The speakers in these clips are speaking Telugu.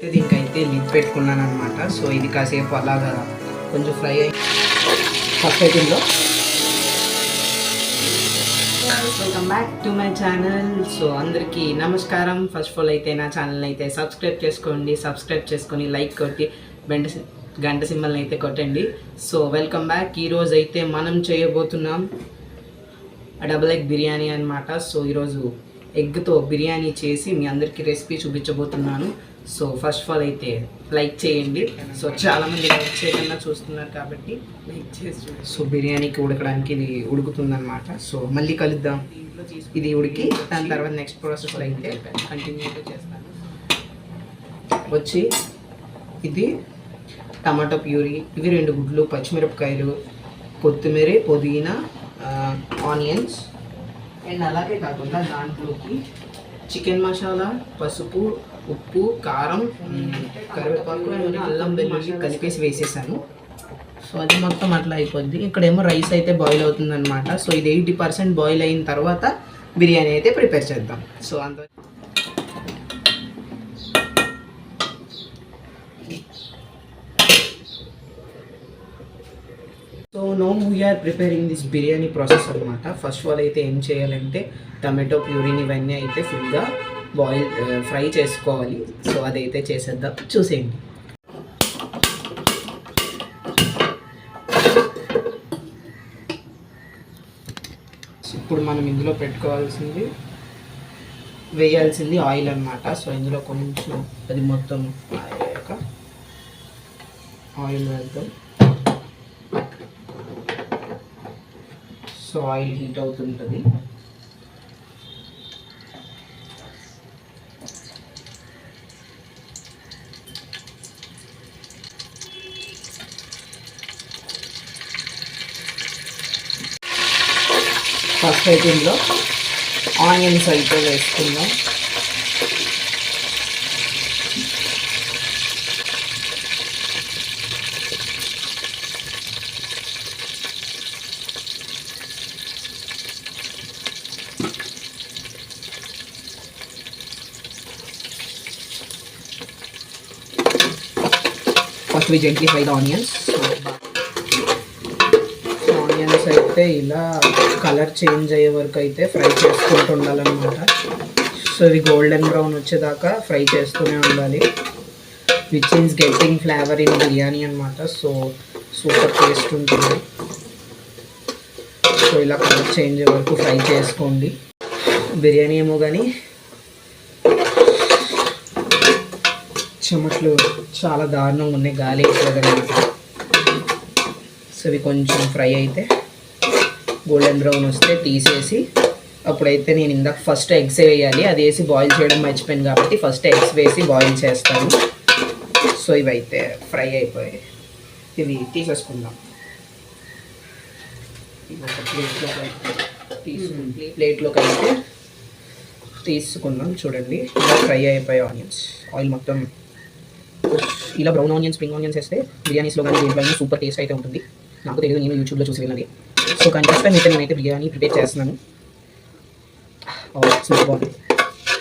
అయితే దీనికైతే లిడ్ పెట్టుకున్నాను అనమాట. సో ఇది కాసేపు అలాగా కొంచెం ఫ్రై అయ్యి ఫస్ట్ ఐటెంలో welcome back to my channel. So అందరికీ నమస్కారం. ఫస్ట్ ఆఫ్ ఆల్ అయితే నా ఛానల్ అయితే సబ్స్క్రైబ్ చేసుకోండి. సబ్స్క్రైబ్ చేసుకొని లైక్ కొట్టి గంట సింబల్ని అయితే కొట్టండి. So welcome back. ఈరోజు అయితే మనం చేయబోతున్నాం డబుల్ ఎగ్ బిర్యానీ అనమాట. సో ఈరోజు ఎగ్తో బిర్యానీ చేసి మీ అందరికీ రెసిపీ చూపించబోతున్నాను. సో ఫస్ట్ ఆఫ్ ఆల్ అయితే లైక్ చేయండి. సో చాలామంది లైక్ చేయకుండా చూస్తున్నారు కాబట్టి లైక్ చేసి సో బిర్యానీకి ఉడకడానికి ఇది ఉడుకుతుందన్నమాట. సో మళ్ళీ కలుద్దాం. ఇది ఉడికి దాని తర్వాత నెక్స్ట్ ప్రాసెస్లో అయితే కంటిన్యూగా చేస్తాను. వచ్చి ఇది టమాటో ప్యూరీ, ఇవి 2 గుడ్లు, పచ్చిమిరపకాయలు, కొత్తిమీర, పుదీనా, ఆనియన్స్ అండ్ అలాగే కాకుండా దాంట్లోకి చికెన్ మసాలా, పసుపు, ఉప్పు, కారం, కరివేపాకు అండ్ అల్లం వెల్లుల్లి కలిపేసి వేసేసాను. సో అది మొత్తం అట్లా అయిపోద్ది. ఇక్కడేమో రైస్ అయితే బాయిల్ అవుతుందన్నమాట. సో ఇది 80% బాయిల్ అయిన తర్వాత బిర్యానీ అయితే ప్రిపేర్ చేద్దాం. సో అంత so no we are preparing this biryani process అనమాట. ఫస్ట్ ఆఫ్ ఆల్ అయితే ఏం చేయాలంటే టమాటో ప్యూరీని ఇవన్నీ అయితే ఫుల్గా ఫ్రై చేసుకోవాలి. సో అదైతే చేసేద్దాం, చూసేయండి. ఇప్పుడు మనం ఇందులో వేయాల్సింది ఆయిల్ అనమాట. సో ఇందులో కొంచెం అది మొత్తం అయ్యాక ఆయిల్ వేద్దాం. సో ఆయిల్ హీట్ అవుతుంటుంది. ఫస్ట్ ఐటెంలో ఆనియన్స్ అయితే వేసుకుందాం. First we gently fry the onions. Onions అయితే ఇలా కలర్ చేంజ్ అయ్యే వరకు అయితే ఫ్రై చేసుకుంటూ ఉండాలన్నమాట. సో ఇవి గోల్డెన్ బ్రౌన్ వచ్చేదాకా ఫ్రై చేస్తూనే ఉండాలి. Which is getting flavour in biryani అనమాట. సో సూపర్ టేస్ట్ ఉంటుంది. సో ఇలా కలర్ చేంజ్ అయ్యే వరకు ఫ్రై చేసుకోండి. బిర్యానీ ఏమో కానీ చెమట్లు చాలా దారుణంగా ఉన్నాయి, గాలి వేసేదన్నమాట. సో ఇవి కొంచెం ఫ్రై అయితే గోల్డెన్ బ్రౌన్ వస్తే తీసేసి అప్పుడైతే నేను ఇందాక ఫస్ట్ ఎగ్స్ వేయాలి, అది వేసి బాయిల్ చేయడం మర్చిపోయాను కాబట్టి ఫస్ట్ ఎగ్స్ వేసి బాయిల్ చేస్తాను. సో ఇవైతే ఫ్రై అయిపోయాయి, ఇవి తీసేసుకుందాం. ఇవి ఒక ప్లేట్లోకి అయితే తీసుకుందాం. చూడండి ఇలా ఫ్రై అయిపోయాయి ఆనియన్స్. ఆయిల్ మొత్తం ఇలా బ్రౌన్ ఆనియన్స్, స్ప్రింగ్ ఆనియన్స్ వేస్తే బిర్యానీస్లో కానీ దేంట్లో సూపర్ టేస్ట్ అయితే ఉంటుంది. నాకు తెలియదు, నేను యూట్యూబ్లో చూసి విన్నది. సో కానీ ఫస్ట్ టైం అయితే నేనైతే బిర్యానీ ప్రిపేర్ చేస్తున్నాను. సూపర్ బాగుంది.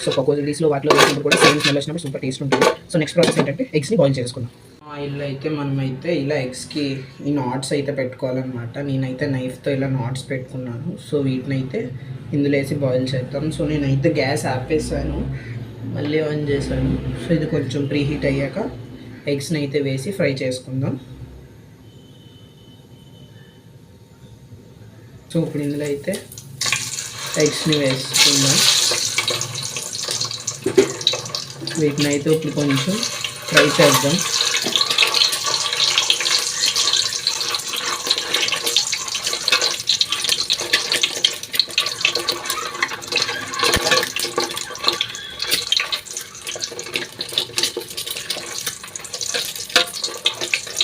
సో పకోడీస్లో వాటిలో వేసినప్పుడు కూడా సేమ్ స్మెల్ వచ్చినప్పుడు సూపర్ టేస్ట్ ఉంటుంది. సో నెక్స్ట్ ప్రాసెస్ ఏంటంటే ఎగ్స్ని బాయిల్ చేసుకుందాం. ఆయిల్ అయితే మనమైతే ఇలా ఎగ్స్కి ఈ నాట్స్ అయితే పెట్టుకోవాలన్నమాట. నేనైతే నైఫ్తో ఇలా నాట్స్ పెట్టుకున్నాను. సో వీటిని అయితే ఇందులో వేసి బాయిల్ చేద్దాం. సో నేనైతే గ్యాస్ ఆపేసాను, మళ్ళీ ఆన్ చేశాను. సో ఇది కొంచెం ప్రీ హీట్ అయ్యాక ఎగ్స్ని అయితే వేసి ఫ్రై చేసుకుందాం. సో ఇప్పుడు ఇందులో అయితే ఎగ్స్ని వేసుకుందాం. వీటిని అయితే ఇప్పుడు కొంచెం ఫ్రై చేద్దాం.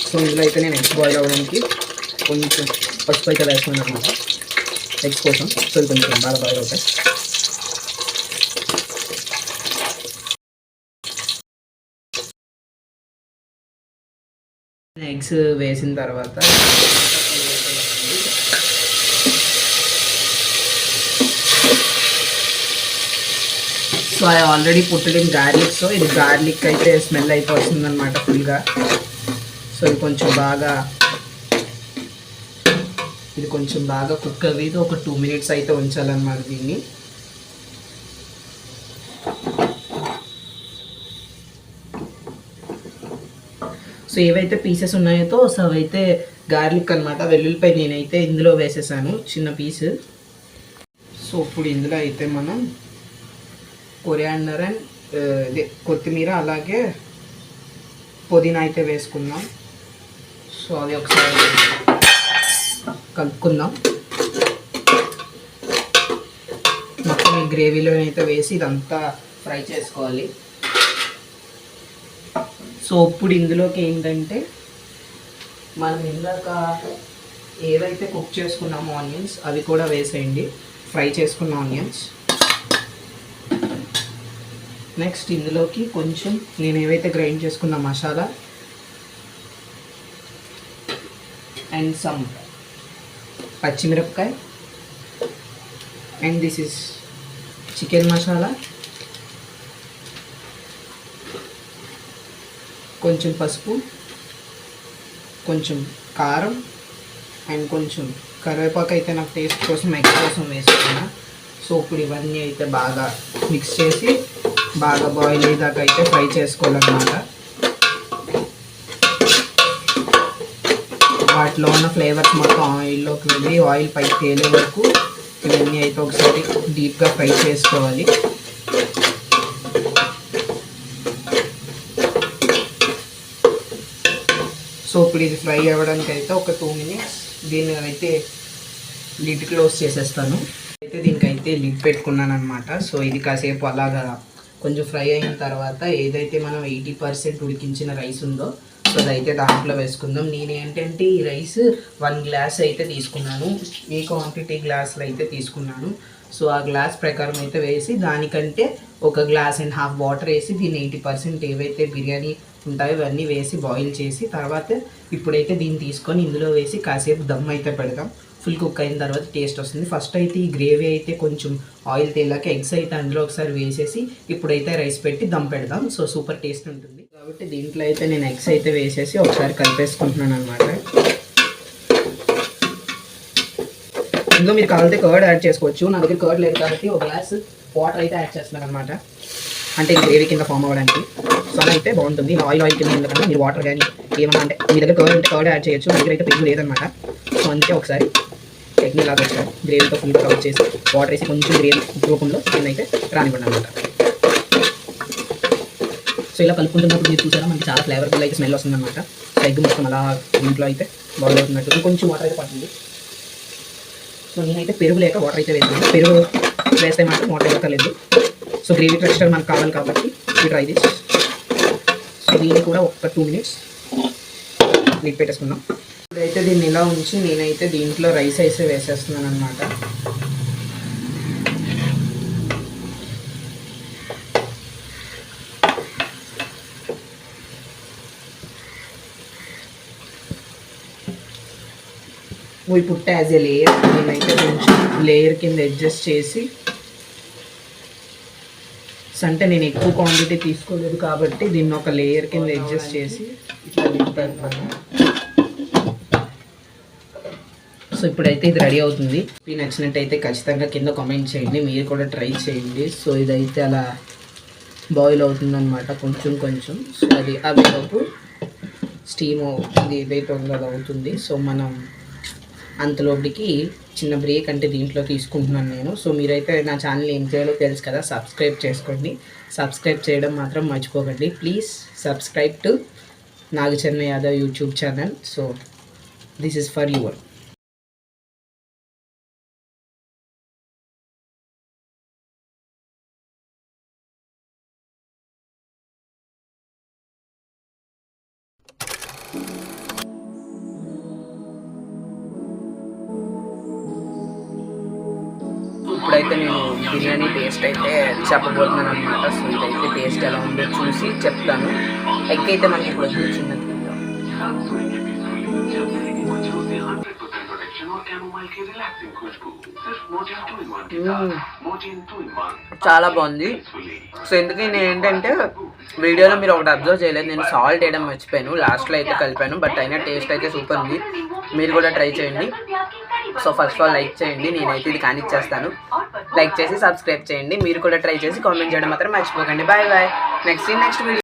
సో ఇందులో అయితే నేను ఎగ్స్ బాయిల్ అవ్వడానికి కొంచెం పసుపు అయితే వేసుకున్నాను అనమాట ఎగ్స్ కోసం. సో ఇది కొంచెం బాగా బాయిల్ అవుతాయి. ఎగ్స్ వేసిన తర్వాత సో ఐ ఆల్రెడీ పుట్టిన గార్లిక్. సో ఇది గార్లిక్ అయితే స్మెల్ అయితే వస్తుందన్నమాట ఫుల్గా. సో ఇది కొంచెం బాగా కుక్ అవ్వి ఒక 2 minutes అయితే ఉంచాలన్నమాట దీన్ని. సో ఏవైతే పీసెస్ ఉన్నాయో సో అవైతే గార్లిక్ అనమాట, వెల్లుల్లిపాయ నేనైతే ఇందులో వేసేసాను చిన్న పీస్. సో ఇప్పుడు ఇందులో అయితే మనం కొరియాండర్ అండ్ కొత్తిమీర అలాగే పుదీనా అయితే వేసుకుందాం. సో అది ఒకసారి కలుపుకుందాం. మొత్తం ఈ గ్రేవీలో అయితే వేసి ఇదంతా ఫ్రై చేసుకోవాలి. సో ఇప్పుడు ఇందులోకి ఏంటంటే మనం ఇందాక ఏవైతే కుక్ చేసుకున్నామో ఆనియన్స్ అవి కూడా వేసేయండి, ఫ్రై చేసుకున్న ఆనియన్స్. నెక్స్ట్ ఇందులోకి కొంచెం నేను ఏవైతే గ్రైండ్ చేసుకున్న మసాలా అండ్ సమ్ పచ్చిమిరపకాయ and this is chicken masala, కొంచెం పసుపు, కొంచెం కారం అండ్ కొంచెం కరివేపాకు అయితే నాకు టేస్ట్ కోసం ఎగ్ కోసం వేసుకున్నా. సో ఇప్పుడు ఇవన్నీ అయితే బాగా మిక్స్ చేసి బాగా బాయిల్ అయ్యేదాకా అయితే ఫ్రై చేసుకోవాలన్నమాట. వాటిలో ఉన్న ఫ్లేవర్స్ మొత్తం ఆయిల్లోకి వెళ్ళి ఆయిల్ పైకి తేలే వరకు ఇవన్నీ అయితే ఒకసారి డీప్గా ఫ్రై చేసుకోవాలి. సో ఇప్పుడు ఇది ఫ్రై అవ్వడానికి అయితే ఒక 2 minutes దీన్ని అయితే లిడ్ క్లోజ్ చేసేస్తాను. అయితే దీనికైతే లిడ్ పెట్టుకున్నాను అనమాట. సో ఇది కాసేపు అలాగా కొంచెం ఫ్రై అయిన తర్వాత ఏదైతే మనం 80% ఉడికించిన రైస్ ఉందో సో అదైతే దాంట్లో వేసుకుందాం. నేను ఏంటంటే ఈ రైస్ 1 glass అయితే తీసుకున్నాను, ఏ క్వాంటిటీ గ్లాసులు అయితే తీసుకున్నాను. సో ఆ గ్లాస్ ప్రకారం అయితే వేసి దానికంటే 1.5 glass వాటర్ వేసి దీన్ని 80% ఏవైతే బిర్యానీ ఉంటాయో ఇవన్నీ వేసి బాయిల్ చేసి తర్వాత ఇప్పుడైతే దీన్ని తీసుకొని ఇందులో వేసి కాసేపు దమ్ అయితే పెడదాం. ఫుల్ కుక్ అయిన తర్వాత టేస్ట్ వస్తుంది. ఫస్ట్ అయితే ఈ గ్రేవీ అయితే కొంచెం ఆయిల్ తేలాక ఎగ్స్ అయితే అందులో ఒకసారి వేసేసి ఇప్పుడైతే రైస్ పెట్టి దమ్ పెడదాం. సో సూపర్ టేస్ట్ ఉంటుంది కాబట్టి దీంట్లో అయితే నేను ఎగ్స్ అయితే వేసేసి ఒకసారి కలిపేసుకుంటున్నాను అనమాట. ఇందులో మీరు కావాలంటే కర్డ్ యాడ్ చేసుకోవచ్చు. నా దగ్గర కర్డ్ లేదు కాబట్టి 1 glass వాటర్ అయితే యాడ్ చేస్తున్నాను అనమాట, అంటే ఈ గ్రేవీ కింద ఫామ్ అవ్వడానికి. సో అలా అయితే బాగుంటుంది. ఆయిల్ కింద ఎందుకంటే మీరు వాటర్ కానీ ఏమన్నా అంటే మీ దగ్గర కర్డ్ అంటే కర్డ్ యాడ్ చేయొచ్చు. నా దగ్గర అయితే పెరుగు లేదనమాట. సో అందుకే ఒకసారి చట్నీ లాగా ఒకసారి గ్రేవీతో ఫుల్గా కవర్ చేసి వాటర్ వేసి కొంచెం గ్రేవీ రూపంలో దీన్ని అయితే రానివ్వండి అనమాట. సో ఇలా కలుపుకుంటున్నప్పుడు మీరు చూసారా మనకి చాలా ఫ్లేవర్ఫుల్ అయితే స్మెల్ వస్తుంది అనమాట. ఎగ్ మొత్తం అలా ఇంట్లో అయితే బాయిల్ అవుతున్నట్టు కొంచెం వాటర్ అయితే పడుతుంది. సో నేనైతే పెరుగు లేక వాటర్ అయితే వేసాను. పెరుగు వేస్తే మాత్రం వాటర్ వేయక్కర్లేదు. సో గ్రేవీ టెక్స్చర్ మనకు కావాలి కాబట్టి ఈ ట్రై దిస్. సో దీన్ని కూడా ఒక 2 minutes లిడ్ పెట్టేసుకుందాం. ఇప్పుడైతే దీన్ని ఇలా ఉంచి నేనైతే దీంట్లో రైస్ అయితే వేసేస్తున్నాను అనమాట. we put as a layer. నేనైతే కొంచెం లేయర్ కింద అడ్జస్ట్ చేసి అంటే నేను ఎక్కువ క్వాంటిటీ తీసుకోలేదు కాబట్టి దీన్ని ఒక లేయర్ కింద అడ్జస్ట్ చేసి ఇట్లా దింపుతాను. సో ఇప్పుడైతే ఇది రెడీ అవుతుంది. మీకు నచ్చినట్టయితే ఖచ్చితంగా కింద కామెంట్ చేయండి, మీరు కూడా ట్రై చేయండి. సో ఇదైతే అలా బాయిల్ అవుతుందన్నమాట కొంచెం కొంచెం. సో అది అవేలోపు స్టీమ్ ఇది ఏదైతే ఉందో అది అవుతుంది. సో మనం అంతలోపలికి చిన్న బ్రేక్ అంటే దీంట్లో తీసుకుంటున్నాను నేను. సో మీరైతే నా ఛానల్ ఏం చేయాలో తెలుసు కదా, సబ్స్క్రైబ్ చేసుకోండి. సబ్స్క్రైబ్ చేయడం మాత్రం మర్చిపోకండి. Please subscribe to Nagacharan Yadav YouTube channel. So this is for your. ఇప్పుడైతే నేను బిర్యానీ టేస్ట్ అయితే చెప్పబోతున్నాను అనమాట. సో ఇదైతే టేస్ట్ ఎలా ఉందో చూసి చెప్తాను. ఎగ్ అయితే మనకి ఇప్పుడు చిన్నది చాలా బాగుంది. సో ఎందుకు నేను ఏంటంటే వీడియోలో మీరు ఒకటి అబ్జర్వ్ చేయలేదు, నేను సాల్ట్ వేయడం మర్చిపోయాను, లాస్ట్లో అయితే కలిపాను. బట్ అయినా టేస్ట్ అయితే సూపర్ ఉంది, మీరు కూడా ట్రై చేయండి. So first of all like చేయండి, నేనైతే ఇది కానిచ్చేస్తాను. లైక్ చేసి సబ్స్క్రైబ్ చేయండి, మీరు కూడా ట్రై చేసి కామెంట్ చేయడం మాత్రం మర్చిపోకండి. Bye bye, next video.